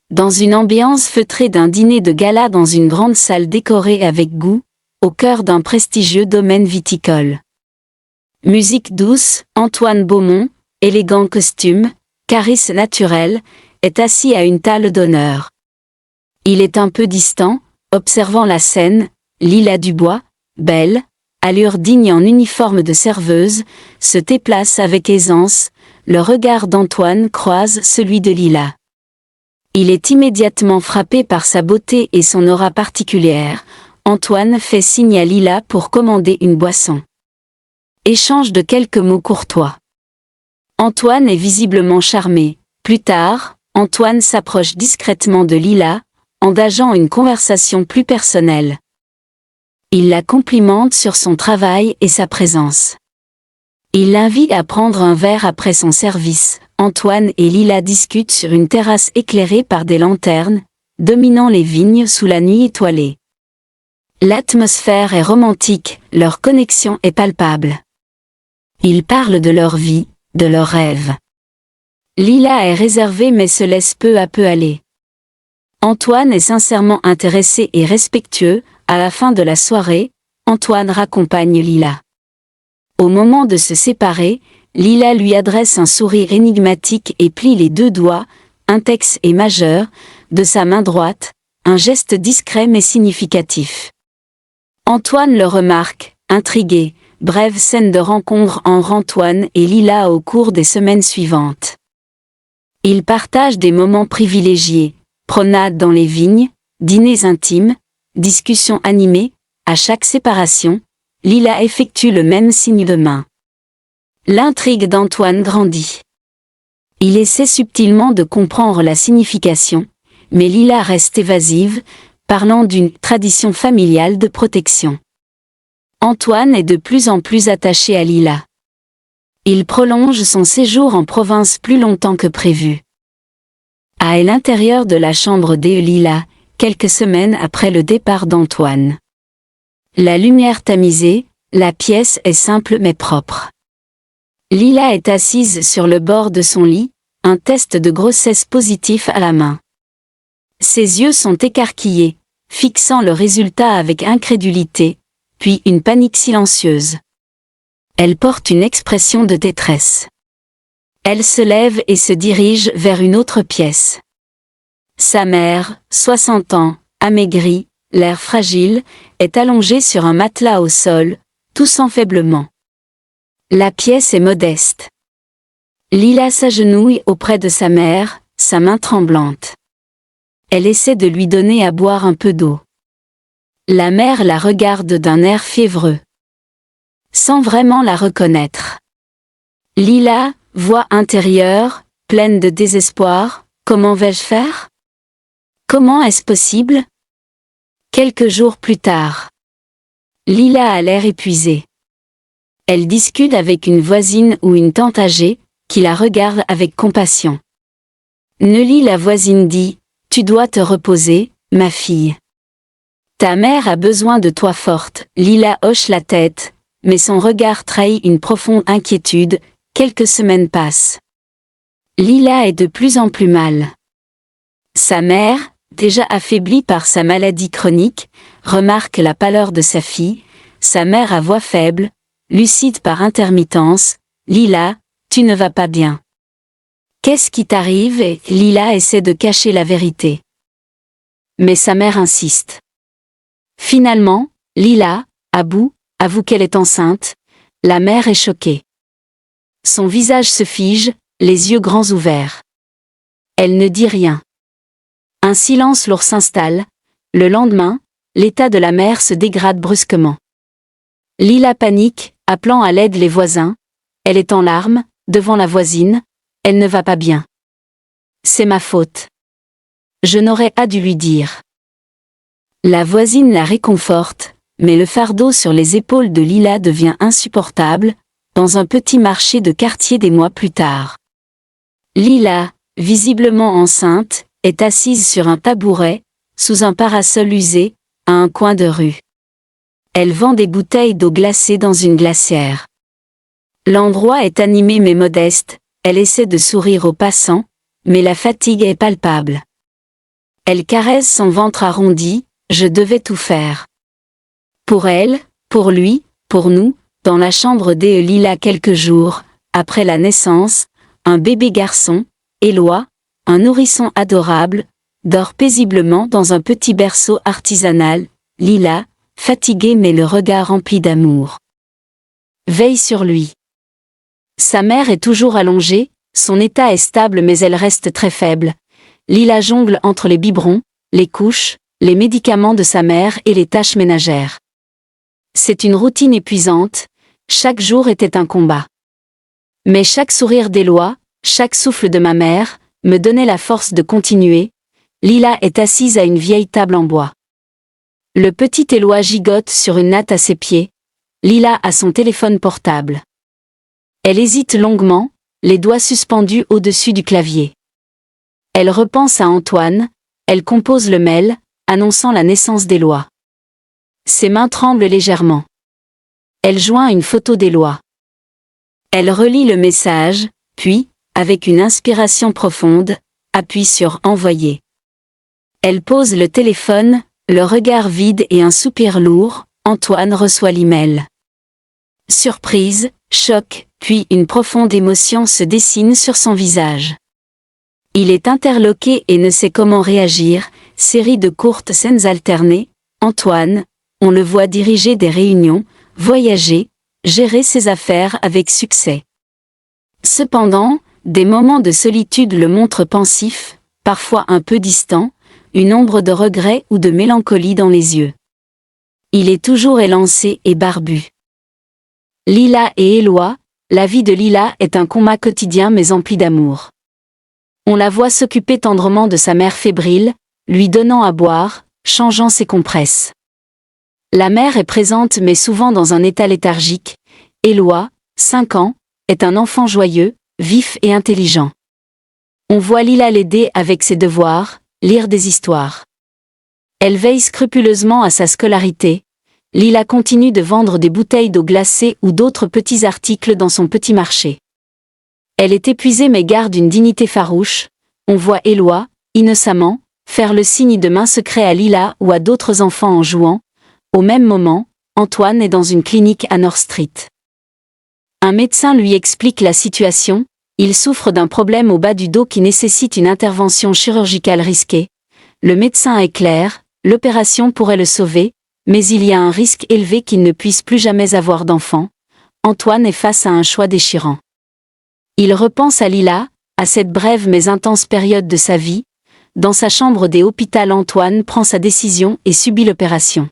dans une ambiance feutrée d'un dîner de gala dans une grande salle décorée avec goût, au cœur d'un prestigieux domaine viticole. Musique douce, Antoine Beaumont, élégant costume, charisme naturel, est assis à une table d'honneur. Il est un peu distant, observant la scène. Lila Dubois, belle, allure digne en uniforme de serveuse, se déplace avec aisance. Le regard d'Antoine croise celui de Lila. Il est immédiatement frappé par sa beauté et son aura particulière. Antoine fait signe à Lila pour commander une boisson. Échange de quelques mots courtois. Antoine est visiblement charmé. Plus tard, Antoine s'approche discrètement de Lila, engageant une conversation plus personnelle. Il la complimente sur son travail et sa présence. Il l'invite à prendre un verre après son service. Antoine et Lila discutent sur une terrasse éclairée par des lanternes, dominant les vignes sous la nuit étoilée. L'atmosphère est romantique, leur connexion est palpable. Ils parlent de leur vie, de leurs rêves. Lila est réservée mais se laisse peu à peu aller. Antoine est sincèrement intéressé et respectueux. À la fin de la soirée, Antoine raccompagne Lila. Au moment de se séparer, Lila lui adresse un sourire énigmatique et plie les deux doigts, index et majeur, de sa main droite, un geste discret mais significatif. Antoine le remarque, intrigué. Brève scène de rencontre entre Antoine et Lila au cours des semaines suivantes. Ils partagent des moments privilégiés, promenades dans les vignes, dîners intimes, discussions animées. À chaque séparation, Lila effectue le même signe de main. L'intrigue d'Antoine grandit. Il essaie subtilement de comprendre la signification, mais Lila reste évasive, parlant d'une tradition familiale de protection. Antoine est de plus en plus attaché à Lila. Il prolonge son séjour en province plus longtemps que prévu. À l'intérieur de la chambre de Lila, quelques semaines après le départ d'Antoine. La lumière tamisée, la pièce est simple mais propre. Lila est assise sur le bord de son lit, un test de grossesse positif à la main. Ses yeux sont écarquillés, fixant le résultat avec incrédulité, puis une panique silencieuse. Elle porte une expression de détresse. Elle se lève et se dirige vers une autre pièce. Sa mère, 60 ans, amaigrie, l'air fragile, est allongée sur un matelas au sol, toussant faiblement. La pièce est modeste. Lila s'agenouille auprès de sa mère, sa main tremblante. Elle essaie de lui donner à boire un peu d'eau. La mère la regarde d'un air fiévreux. Sans vraiment la reconnaître. Lila, voix intérieure, pleine de désespoir, comment vais-je faire? Comment est-ce possible? Quelques jours plus tard. Lila a l'air épuisée. Elle discute avec une voisine ou une tante âgée, qui la regarde avec compassion. Nelly la voisine dit, « Tu dois te reposer, ma fille. Ta mère a besoin de toi forte. » Lila hoche la tête, mais son regard trahit une profonde inquiétude. Quelques semaines passent. Lila est de plus en plus mal. Sa mère, déjà affaiblie par sa maladie chronique, remarque la pâleur de sa fille. Sa mère à voix faible, lucide par intermittence, « Lila, tu ne vas pas bien. Qu'est-ce qui t'arrive ?» Et Lila essaie de cacher la vérité. Mais sa mère insiste. Finalement, Lila, à bout, avoue qu'elle est enceinte. La mère est choquée. Son visage se fige, les yeux grands ouverts. Elle ne dit rien. Un silence lourd s'installe. Le lendemain, l'état de la mère se dégrade brusquement. Lila panique, appelant à l'aide les voisins. Elle est en larmes, devant la voisine. Elle ne va pas bien. C'est ma faute. Je n'aurais pas dû lui dire. La voisine la réconforte, mais le fardeau sur les épaules de Lila devient insupportable, dans un petit marché de quartier des mois plus tard. Lila, visiblement enceinte, est assise sur un tabouret, sous un parasol usé, à un coin de rue. Elle vend des bouteilles d'eau glacée dans une glacière. L'endroit est animé mais modeste, elle essaie de sourire aux passants, mais la fatigue est palpable. Elle caresse son ventre arrondi, je devais tout faire. Pour elle, pour lui, pour nous, dans la chambre de Lila quelques jours, après la naissance, un bébé garçon, Éloi, un nourrisson adorable, dort paisiblement dans un petit berceau artisanal, Lila, fatiguée mais le regard rempli d'amour. Veille sur lui. Sa mère est toujours allongée, son état est stable mais elle reste très faible. Lila jongle entre les biberons, les couches, les médicaments de sa mère et les tâches ménagères. C'est une routine épuisante, chaque jour était un combat. Mais chaque sourire d'Éloi, chaque souffle de ma mère, me donnait la force de continuer. Lila est assise à une vieille table en bois. Le petit Éloi gigote sur une natte à ses pieds. Lila a son téléphone portable. Elle hésite longuement, les doigts suspendus au-dessus du clavier. Elle repense à Antoine, elle compose le mail, annonçant la naissance d'Éloi. Ses mains tremblent légèrement. Elle joint une photo d'Éloi. Elle relit le message, puis, avec une inspiration profonde, appuie sur « Envoyer ». Elle pose le téléphone, le regard vide et un soupir lourd, Antoine reçoit l'email. Surprise, choc, puis une profonde émotion se dessine sur son visage. Il est interloqué et ne sait comment réagir, série de courtes scènes alternées, Antoine, on le voit diriger des réunions, voyager, gérer ses affaires avec succès. Cependant, des moments de solitude le montrent pensif, parfois un peu distant, une ombre de regret ou de mélancolie dans les yeux. Il est toujours élancé et barbu. Lila et Éloi, la vie de Lila est un combat quotidien mais empli d'amour. On la voit s'occuper tendrement de sa mère fébrile, lui donnant à boire, changeant ses compresses. La mère est présente mais souvent dans un état léthargique. Éloi, 5 ans, est un enfant joyeux, vif et intelligent. On voit Lila l'aider avec ses devoirs, lire des histoires. Elle veille scrupuleusement à sa scolarité. Lila continue de vendre des bouteilles d'eau glacée ou d'autres petits articles dans son petit marché. Elle est épuisée mais garde une dignité farouche. On voit Éloi, innocemment, faire le signe de main secret à Lila ou à d'autres enfants en jouant. Au même moment, Antoine est dans une clinique à North Street. Un médecin lui explique la situation, il souffre d'un problème au bas du dos qui nécessite une intervention chirurgicale risquée. Le médecin est clair, l'opération pourrait le sauver, mais il y a un risque élevé qu'il ne puisse plus jamais avoir d'enfant. Antoine est face à un choix déchirant. Il repense à Lila, à cette brève mais intense période de sa vie. Dans sa chambre des hôpitaux, Antoine prend sa décision et subit l'opération.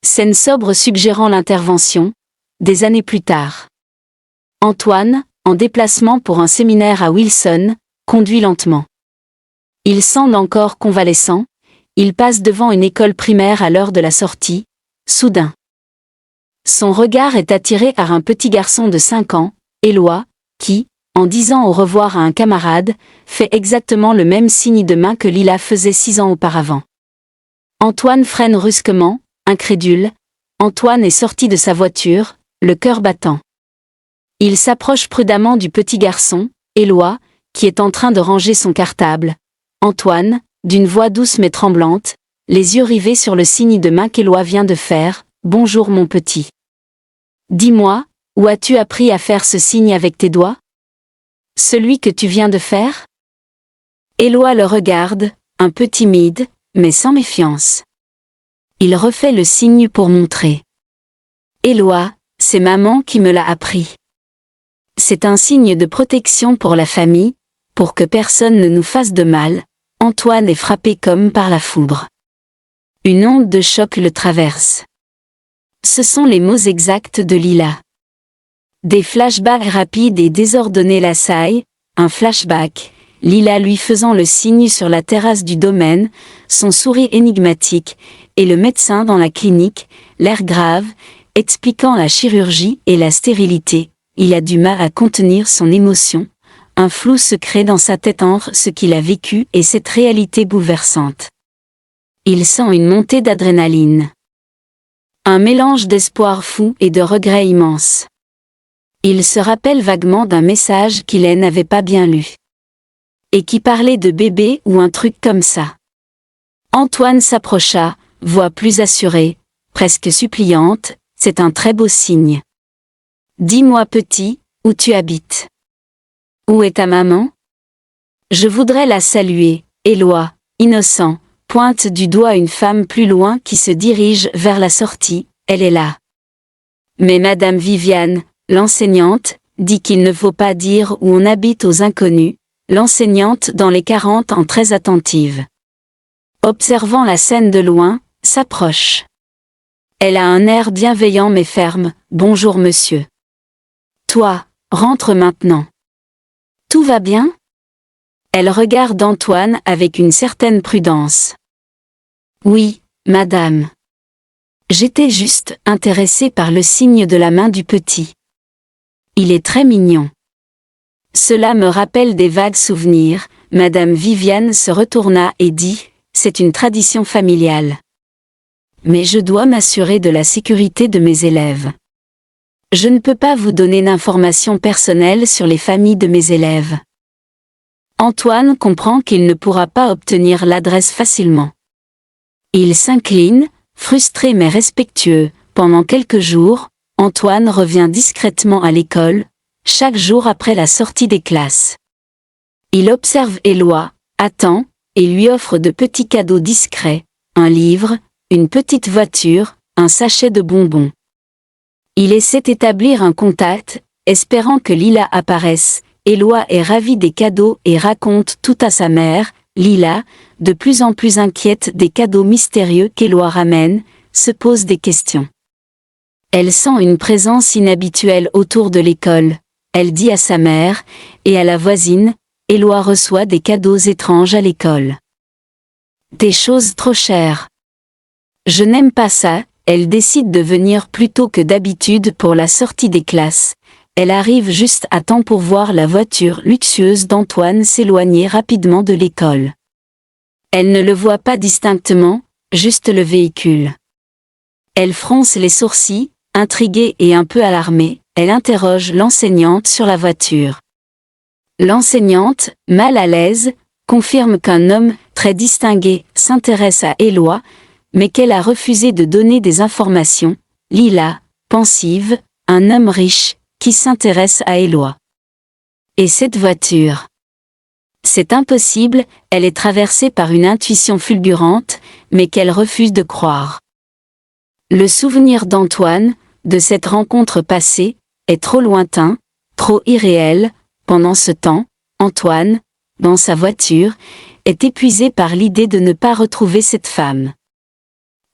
Scène sobre suggérant l'intervention, des années plus tard. Antoine, en déplacement pour un séminaire à Wilson, conduit lentement. Il semble encore convalescent, il passe devant une école primaire à l'heure de la sortie, soudain. Son regard est attiré par un petit garçon de 5 ans, Éloi, qui, en disant au revoir à un camarade, fait exactement le même signe de main que Lila faisait 6 ans auparavant. Antoine freine brusquement, incrédule. Antoine est sorti de sa voiture, le cœur battant. Il s'approche prudemment du petit garçon, Éloi, qui est en train de ranger son cartable. Antoine, d'une voix douce mais tremblante, les yeux rivés sur le signe de main qu'Éloi vient de faire, « Bonjour mon petit. Dis-moi, où as-tu appris à faire ce signe avec tes doigts? Celui que tu viens de faire ?» Éloi le regarde, un peu timide, mais sans méfiance. Il refait le signe pour montrer. « Éloi, c'est maman qui me l'a appris. C'est un signe de protection pour la famille, pour que personne ne nous fasse de mal. » Antoine est frappé comme par la foudre. Une onde de choc le traverse. Ce sont les mots exacts de Lila. Des flashbacks rapides et désordonnés l'assaillent, un flashback, Lila lui faisant le signe sur la terrasse du domaine, son sourire énigmatique, et le médecin dans la clinique, l'air grave, expliquant la chirurgie et la stérilité. Il a du mal à contenir son émotion. Un flou se crée dans sa tête entre ce qu'il a vécu et cette réalité bouleversante. Il sent une montée d'adrénaline. Un mélange d'espoir fou et de regret immense. Il se rappelle vaguement d'un message qu'il n'avait pas bien lu. Et qui parlait de bébé ou un truc comme ça. Antoine s'approcha, voix plus assurée, presque suppliante, c'est un très beau signe. Dis-moi petit, où tu habites? Où est ta maman? Je voudrais la saluer. Éloi, innocent, pointe du doigt une femme plus loin qui se dirige vers la sortie, elle est là. Mais Madame Viviane, l'enseignante, dit qu'il ne faut pas dire où on habite aux inconnus, l'enseignante dans les 40 ans très attentive. Observant la scène de loin, s'approche. Elle a un air bienveillant mais ferme, bonjour monsieur. Toi, rentre maintenant. Tout va bien? Elle regarde Antoine avec une certaine prudence. Oui, madame. J'étais juste intéressée par le signe de la main du petit. Il est très mignon. Cela me rappelle des vagues souvenirs. Madame Viviane se retourna et dit, c'est une tradition familiale. Mais je dois m'assurer de la sécurité de mes élèves. Je ne peux pas vous donner d'informations personnelles sur les familles de mes élèves. Antoine comprend qu'il ne pourra pas obtenir l'adresse facilement. Il s'incline, frustré mais respectueux. Pendant quelques jours, Antoine revient discrètement à l'école, chaque jour après la sortie des classes. Il observe Éloi, attend, et lui offre de petits cadeaux discrets, un livre, une petite voiture, un sachet de bonbons. Il essaie d'établir un contact, espérant que Lila apparaisse. Éloi est ravi des cadeaux et raconte tout à sa mère. Lila, de plus en plus inquiète des cadeaux mystérieux qu'Éloi ramène, se pose des questions. Elle sent une présence inhabituelle autour de l'école. Elle dit à sa mère, et à la voisine, Éloi reçoit des cadeaux étranges à l'école. Des choses trop chères. Je n'aime pas ça. Elle décide de venir plus tôt que d'habitude pour la sortie des classes. Elle arrive juste à temps pour voir la voiture luxueuse d'Antoine s'éloigner rapidement de l'école. Elle ne le voit pas distinctement, juste le véhicule. Elle fronce les sourcils, intriguée et un peu alarmée, elle interroge l'enseignante sur la voiture. L'enseignante, mal à l'aise, confirme qu'un homme, très distingué, s'intéresse à Éloi, mais qu'elle a refusé de donner des informations. Lila, pensive, un homme riche, qui s'intéresse à Éloi. Et cette voiture? C'est impossible, elle est traversée par une intuition fulgurante, mais qu'elle refuse de croire. Le souvenir d'Antoine, de cette rencontre passée, est trop lointain, trop irréel. Pendant ce temps, Antoine, dans sa voiture, est épuisé par l'idée de ne pas retrouver cette femme.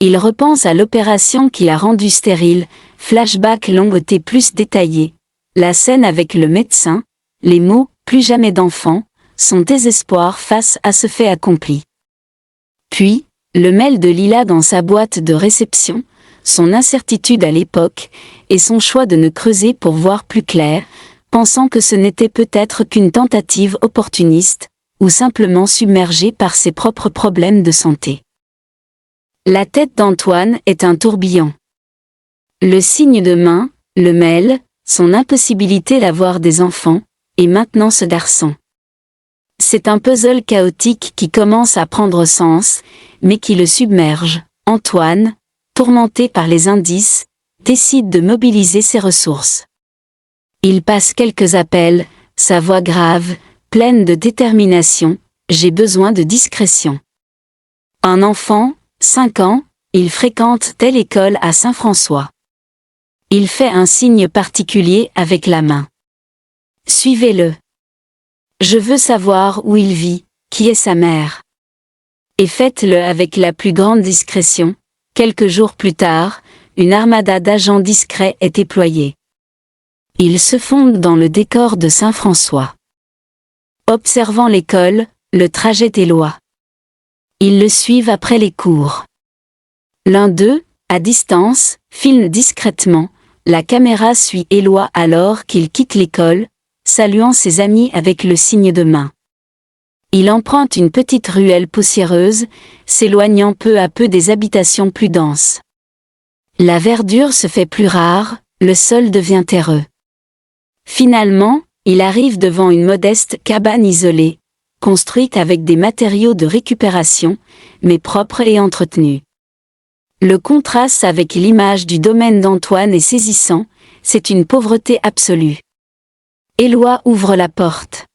Il repense à l'opération qui l'a rendu stérile, flashback l'ont été plus détaillés. La scène avec le médecin, les mots « plus jamais d'enfant », son désespoir face à ce fait accompli. Puis, le mail de Lila dans sa boîte de réception, son incertitude à l'époque, et son choix de ne creuser pour voir plus clair, pensant que ce n'était peut-être qu'une tentative opportuniste, ou simplement submergé par ses propres problèmes de santé. La tête d'Antoine est un tourbillon. Le signe de main, le mail, son impossibilité d'avoir des enfants, et maintenant ce garçon. C'est un puzzle chaotique qui commence à prendre sens, mais qui le submerge. Antoine, tourmenté par les indices, décide de mobiliser ses ressources. Il passe quelques appels, sa voix grave, pleine de détermination, « J'ai besoin de discrétion. » Un enfant, 5 ans, il fréquente telle école à Saint-François. Il fait un signe particulier avec la main. Suivez-le. Je veux savoir où il vit, qui est sa mère. Et faites-le avec la plus grande discrétion. Quelques jours plus tard, une armada d'agents discrets est déployée. Ils se fondent dans le décor de Saint-François. Observant l'école, le trajet d'Éloi. Ils le suivent après les cours. L'un d'eux, à distance, filme discrètement. La caméra suit Éloi alors qu'il quitte l'école, saluant ses amis avec le signe de main. Il emprunte une petite ruelle poussiéreuse, s'éloignant peu à peu des habitations plus denses. La verdure se fait plus rare, le sol devient terreux. Finalement, il arrive devant une modeste cabane isolée. construite avec des matériaux de récupération, mais propres et entretenus. Le contraste avec l'image du domaine d'Antoine est saisissant, c'est une pauvreté absolue. Éloi ouvre la porte.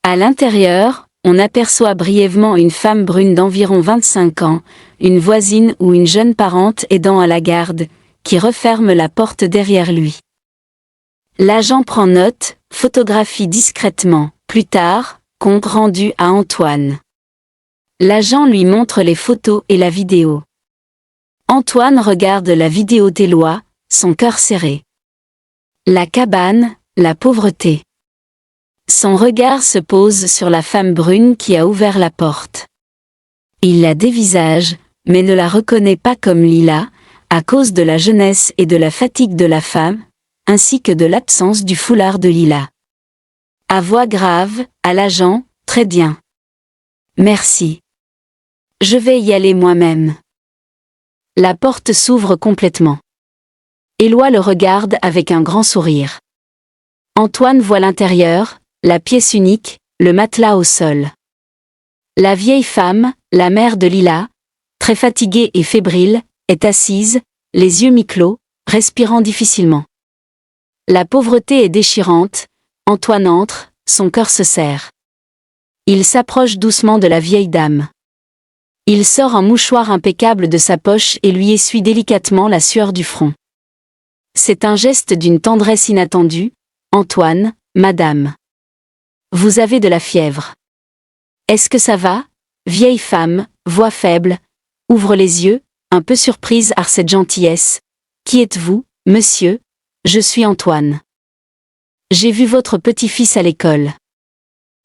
À l'intérieur, on aperçoit brièvement une femme brune d'environ 25 ans, une voisine ou une jeune parente aidant à la garde, qui referme la porte derrière lui. L'agent prend note, photographie discrètement, plus tard, compte rendu à Antoine. L'agent lui montre les photos et la vidéo. Antoine regarde la vidéo d'Éloi, son cœur serré. La cabane, la pauvreté. Son regard se pose sur la femme brune qui a ouvert la porte. Il la dévisage, mais ne la reconnaît pas comme Lila, à cause de la jeunesse et de la fatigue de la femme, ainsi que de l'absence du foulard de Lila. À voix grave, à l'agent, très bien. Merci. Je vais y aller moi-même. La porte s'ouvre complètement. Éloi le regarde avec un grand sourire. Antoine voit l'intérieur, la pièce unique, le matelas au sol. La vieille femme, la mère de Lila, très fatiguée et fébrile, est assise, les yeux mi-clos, respirant difficilement. La pauvreté est déchirante, Antoine entre, son cœur se serre. Il s'approche doucement de la vieille dame. Il sort un mouchoir impeccable de sa poche et lui essuie délicatement la sueur du front. C'est un geste d'une tendresse inattendue. Antoine, madame. Vous avez de la fièvre. Est-ce que ça va? Vieille femme, voix faible, ouvre les yeux, un peu surprise par cette gentillesse. Qui êtes-vous, monsieur? Je suis Antoine. J'ai vu votre petit-fils à l'école.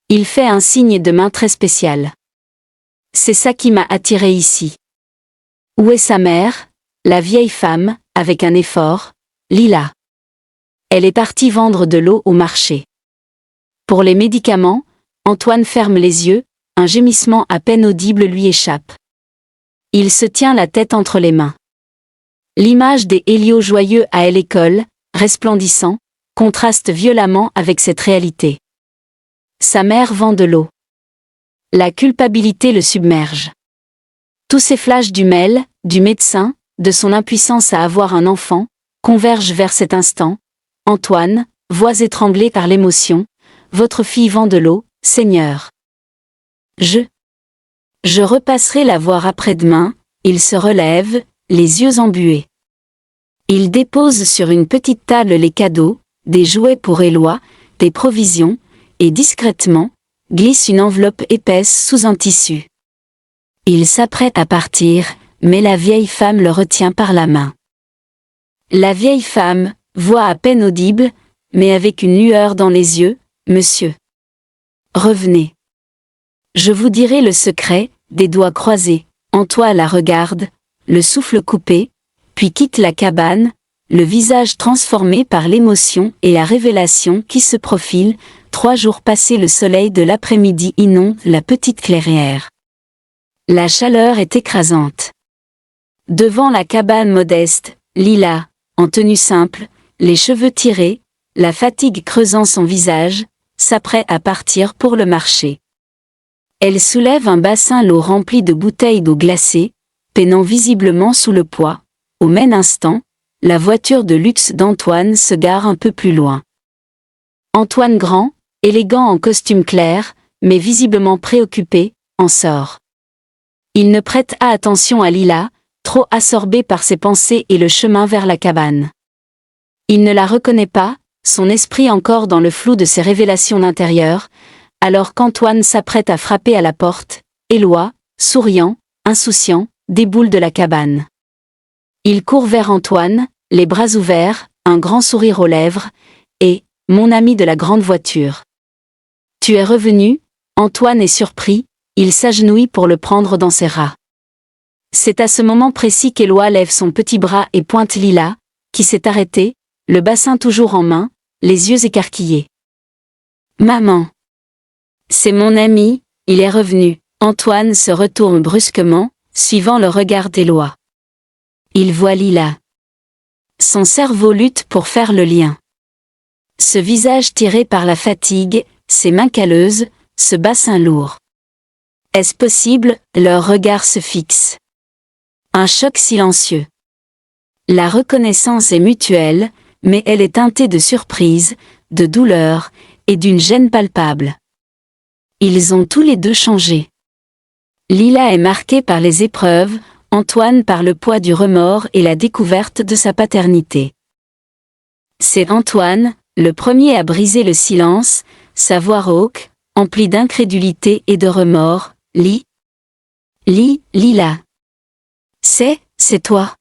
Il fait un signe de main très spécial. C'est ça qui m'a attiré ici. Où est sa mère? La vieille femme, avec un effort. Lila. Elle est partie vendre de l'eau au marché. Pour les médicaments, Antoine ferme les yeux, un gémissement à peine audible lui échappe. Il se tient la tête entre les mains. L'image des Hélios joyeux à l'école, resplendissant, contraste violemment avec cette réalité. Sa mère vend de l'eau. La culpabilité le submerge. Tous ces flashs du mail, du médecin, de son impuissance à avoir un enfant, convergent vers cet instant. Antoine, voix étranglée par l'émotion, votre fille vend de l'eau, Seigneur. Je repasserai la voir après-demain. Il se relève, les yeux embués. Il dépose sur une petite table les cadeaux, des jouets pour Éloi, des provisions, et discrètement, glisse une enveloppe épaisse sous un tissu. Il s'apprête à partir, mais la vieille femme le retient par la main. La vieille femme, voix à peine audible, mais avec une lueur dans les yeux, monsieur. Revenez. Je vous dirai le secret, des doigts croisés, Antoine la regarde, le souffle coupé, puis quitte la cabane, le visage transformé par l'émotion et la révélation qui se profile. 3 jours passés, le soleil de l'après-midi inonde la petite clairière. La chaleur est écrasante. Devant la cabane modeste, Lila, en tenue simple, les cheveux tirés, la fatigue creusant son visage, s'apprête à partir pour le marché. Elle soulève un bassin d'eau rempli de bouteilles d'eau glacée, peinant visiblement sous le poids. Au même instant, la voiture de luxe d'Antoine se gare un peu plus loin. Antoine grand, élégant en costume clair, mais visiblement préoccupé, en sort. Il ne prête pas attention à Lila, trop absorbé par ses pensées et le chemin vers la cabane. Il ne la reconnaît pas, son esprit encore dans le flou de ses révélations d'intérieur, alors qu'Antoine s'apprête à frapper à la porte. Éloi, souriant, insouciant, déboule de la cabane. Il court vers Antoine, les bras ouverts, un grand sourire aux lèvres, et « Mon ami de la grande voiture. Tu es revenu ?» Antoine est surpris, il s'agenouille pour le prendre dans ses bras. C'est à ce moment précis qu'Éloi lève son petit bras et pointe Lila, qui s'est arrêtée, le bassin toujours en main, les yeux écarquillés. « Maman. C'est mon ami, il est revenu. » Antoine se retourne brusquement, suivant le regard d'Éloi. Il voit Lila. Son cerveau lutte pour faire le lien. Ce visage tiré par la fatigue, ses mains calleuses, ce bassin lourd. Est-ce possible? Leurs regards se fixent. Un choc silencieux. La reconnaissance est mutuelle, mais elle est teintée de surprise, de douleur, et d'une gêne palpable. Ils ont tous les deux changé. Lila est marquée par les épreuves, Antoine par le poids du remords et la découverte de sa paternité. C'est Antoine, le premier à briser le silence, sa voix rauque, emplie d'incrédulité et de remords. Lila. C'est toi.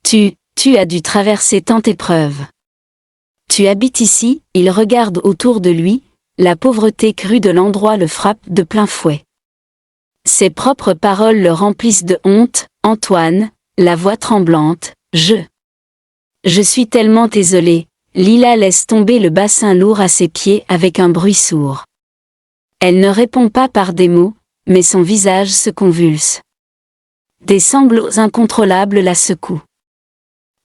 Tu as dû traverser tant d'épreuves. Tu habites ici, il regarde autour de lui, la pauvreté crue de l'endroit le frappe de plein fouet. Ses propres paroles le remplissent de honte. Antoine, la voix tremblante, Je suis tellement désolée. Lila laisse tomber le bassin lourd à ses pieds avec un bruit sourd. Elle ne répond pas par des mots, mais son visage se convulse. Des sanglots incontrôlables la secouent.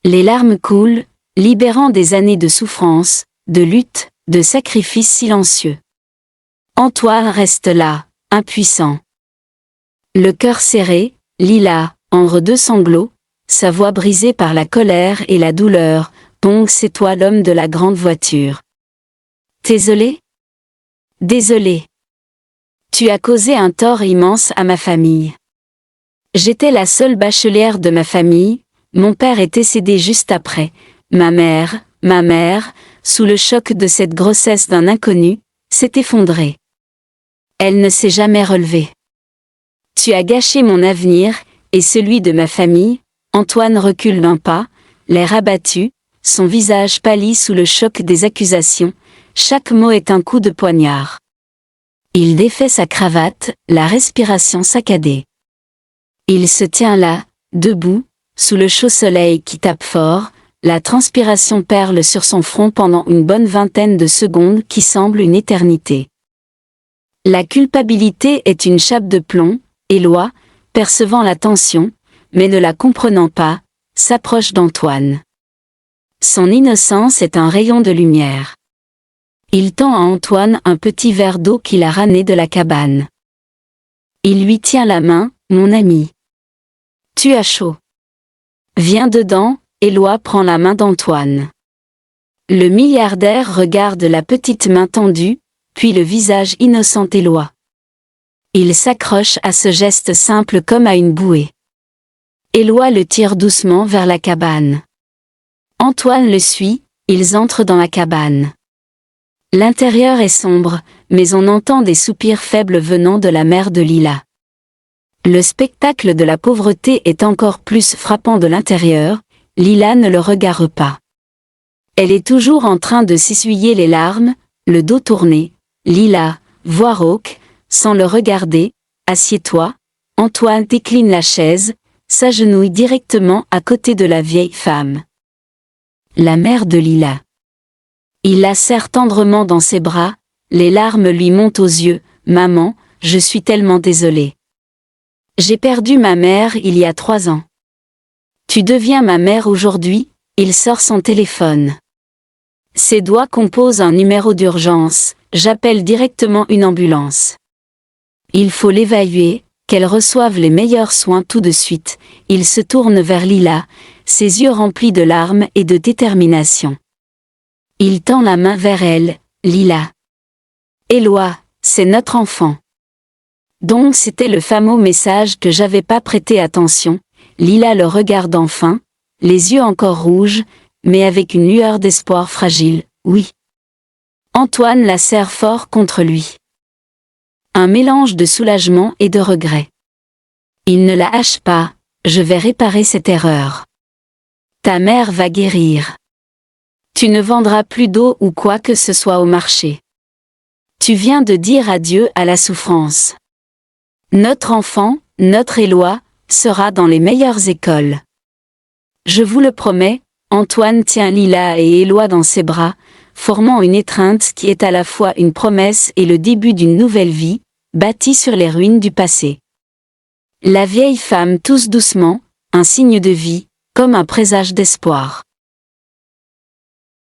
Les larmes coulent, libérant des années de souffrance, de lutte, de sacrifice silencieux. Antoine reste là, impuissant. Le cœur serré, Lila, entre deux sanglots, sa voix brisée par la colère et la douleur. Donc c'est toi l'homme de la grande voiture. Désolé? Désolé. Tu as causé un tort immense à ma famille. J'étais la seule bachelière de ma famille, mon père est décédé juste après, ma mère, sous le choc de cette grossesse d'un inconnu, s'est effondrée. Elle ne s'est jamais relevée. Tu as gâché mon avenir, et celui de ma famille. Antoine recule d'un pas, l'air abattu, son visage pâlit sous le choc des accusations, chaque mot est un coup de poignard. Il défait sa cravate, la respiration saccadée. Il se tient là, debout, sous le chaud soleil qui tape fort, la transpiration perle sur son front pendant une bonne vingtaine de secondes qui semblent une éternité. La culpabilité est une chape de plomb, Éloi, percevant la tension, mais ne la comprenant pas, s'approche d'Antoine. Son innocence est un rayon de lumière. Il tend à Antoine un petit verre d'eau qu'il a ramené de la cabane. Il lui tient la main, mon ami. Tu as chaud. Viens dedans, Éloi prend la main d'Antoine. Le milliardaire regarde la petite main tendue, puis le visage innocent d'Éloi. Il s'accroche à ce geste simple comme à une bouée. Éloi le tire doucement vers la cabane. Antoine le suit, ils entrent dans la cabane. L'intérieur est sombre, mais on entend des soupirs faibles venant de la mère de Lila. Le spectacle de la pauvreté est encore plus frappant de l'intérieur, Lila ne le regarde pas. Elle est toujours en train de s'essuyer les larmes, le dos tourné. Lila, voix rauque, sans le regarder, assieds-toi. Antoine décline la chaise, s'agenouille directement à côté de la vieille femme. La mère de Lila. Il la serre tendrement dans ses bras, les larmes lui montent aux yeux. Maman, je suis tellement désolée. J'ai perdu ma mère il y a 3 ans. Tu deviens ma mère aujourd'hui. Il sort son téléphone. Ses doigts composent un numéro d'urgence, j'appelle directement une ambulance. Il faut l'évaluer, qu'elle reçoive les meilleurs soins tout de suite. Il se tourne vers Lila, ses yeux remplis de larmes et de détermination. Il tend la main vers elle, Lila. Éloi, c'est notre enfant. Donc c'était le fameux message que j'avais pas prêté attention. Lila le regarde enfin, les yeux encore rouges, mais avec une lueur d'espoir fragile, oui. Antoine la serre fort contre lui. Un mélange de soulagement et de regret. Il ne la hache pas, je vais réparer cette erreur. Ta mère va guérir. Tu ne vendras plus d'eau ou quoi que ce soit au marché. Tu viens de dire adieu à la souffrance. Notre enfant, notre Éloi, sera dans les meilleures écoles. Je vous le promets. Antoine tient Lila et Éloi dans ses bras, formant une étreinte qui est à la fois une promesse et le début d'une nouvelle vie, bâtie sur les ruines du passé. La vieille femme tousse doucement, un signe de vie, comme un présage d'espoir.